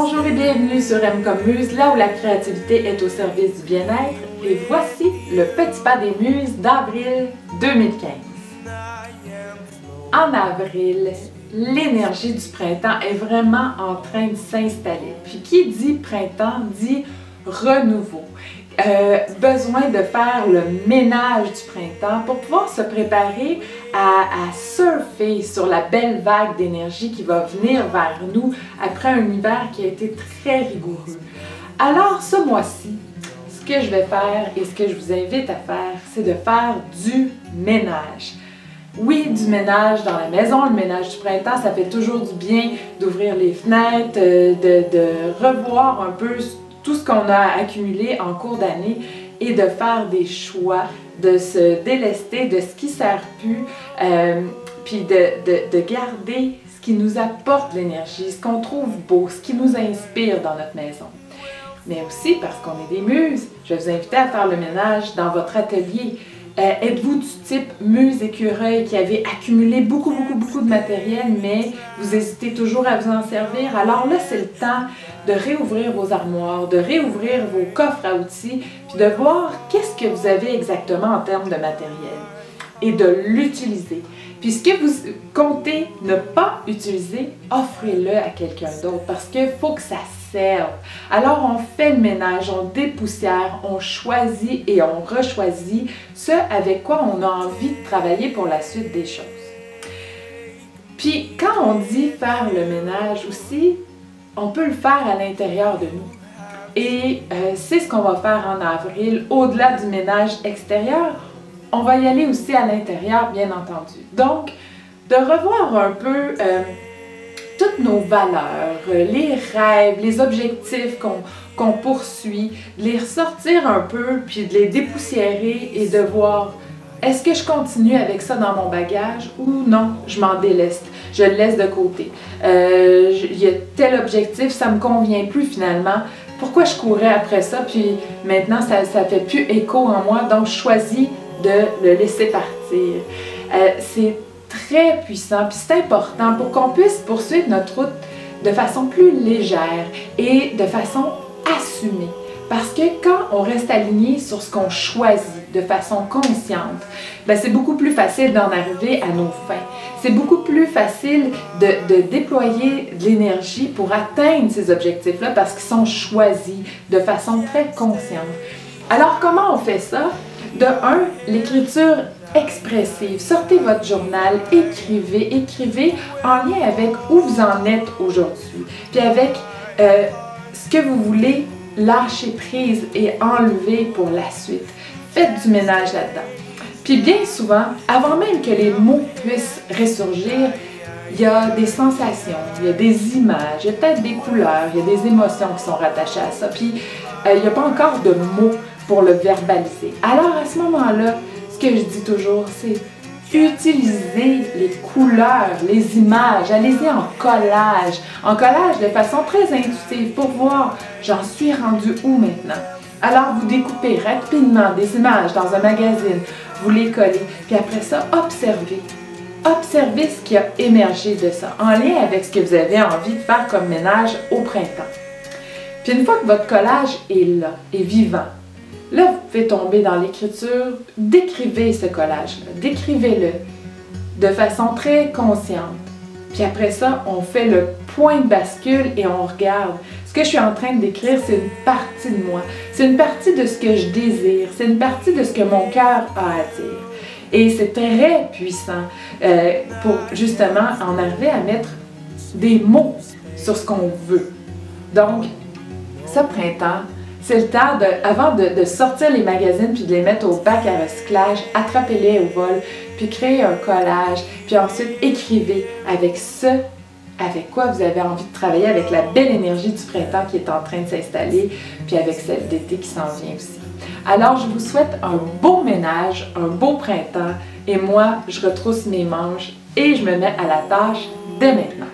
Bonjour et bienvenue sur M comme Muse, là où la créativité est au service du bien-être. Et voici le petit pas des muses d'avril 2015. En avril, l'énergie du printemps est vraiment en train de s'installer. Puis qui dit printemps dit renouveau. Besoin de faire le ménage du printemps pour pouvoir se préparer à surfer sur la belle vague d'énergie qui va venir vers nous après un hiver qui a été très rigoureux. Alors ce mois-ci, ce que je vais faire et ce que je vous invite à faire, c'est de faire du ménage. Oui, du ménage dans la maison, le ménage du printemps, ça fait toujours du bien d'ouvrir les fenêtres, de revoir un peu tout ce qu'on a accumulé en cours d'année et de faire des choix, de se délester de ce qui ne sert plus, puis de garder ce qui nous apporte l'énergie, ce qu'on trouve beau, ce qui nous inspire dans notre maison. Mais aussi, parce qu'on est des muses, je vais vous inviter à faire le ménage dans votre atelier. Êtes-vous du type muse écureuil qui avait accumulé beaucoup de matériel, mais vous hésitez toujours à vous en servir? Alors là, c'est le temps de réouvrir vos armoires, de réouvrir vos coffres à outils, puis de voir qu'est-ce que vous avez exactement en termes de matériel et de l'utiliser. Puis ce que vous comptez ne pas utiliser, offrez-le à quelqu'un d'autre parce qu'il faut que ça serve. Alors on fait le ménage, on dépoussière, on choisit et on rechoisit ce avec quoi on a envie de travailler pour la suite des choses. Puis quand on dit faire le ménage aussi, on peut le faire à l'intérieur de nous. Et c'est ce qu'on va faire en avril, au-delà du ménage extérieur. On va y aller aussi à l'intérieur, bien entendu. Donc, de revoir un peu toutes nos valeurs, les rêves, les objectifs qu'on poursuit, de les ressortir un peu, puis de les dépoussiérer et de voir est-ce que je continue avec ça dans mon bagage ou non, je m'en déleste, je le laisse de côté. Il y a tel objectif, ça me convient plus finalement. Pourquoi je courais après ça, puis maintenant ça ne fait plus écho en moi, donc je choisis de le laisser partir. C'est très puissant, puis c'est important pour qu'on puisse poursuivre notre route de façon plus légère et de façon assumée. Parce que quand on reste aligné sur ce qu'on choisit de façon consciente, c'est beaucoup plus facile d'en arriver à nos fins. C'est beaucoup plus facile de déployer de l'énergie pour atteindre ces objectifs-là parce qu'ils sont choisis de façon très consciente. Alors comment on fait ça? De un, l'écriture expressive. Sortez votre journal, écrivez en lien avec où vous en êtes aujourd'hui, puis avec ce que vous voulez lâcher prise et enlever pour la suite. Faites du ménage là-dedans. Puis bien souvent, avant même que les mots puissent ressurgir, il y a des sensations, il y a des images, il y a peut-être des couleurs, il y a des émotions qui sont rattachées à ça. Puis il n'y a pas encore de mots pour le verbaliser. Alors à ce moment-là, ce que je dis toujours, c'est utilisez les couleurs, les images, allez-y en collage de façon très intuitive pour voir j'en suis rendu où maintenant. Alors vous découpez rapidement des images dans un magazine, vous les collez, puis après ça, observez. Observez ce qui a émergé de ça, en lien avec ce que vous avez envie de faire comme ménage au printemps. Puis une fois que votre collage est là, est vivant, là, vous pouvez tomber dans l'écriture, décrivez ce collage-là, décrivez-le de façon très consciente. Puis après ça, on fait le point de bascule et on regarde. Ce que je suis en train de décrire, c'est une partie de moi. C'est une partie de ce que je désire. C'est une partie de ce que mon cœur a à dire. Et c'est très puissant pour justement en arriver à mettre des mots sur ce qu'on veut. Donc, ce printemps, c'est le temps, avant de sortir les magazines puis de les mettre au bac à recyclage, attrapez-les au vol, puis créez un collage, puis ensuite écrivez avec quoi vous avez envie de travailler, avec la belle énergie du printemps qui est en train de s'installer, puis avec celle d'été qui s'en vient aussi. Alors, je vous souhaite un beau ménage, un beau printemps, et moi, je retrousse mes manches et je me mets à la tâche dès maintenant.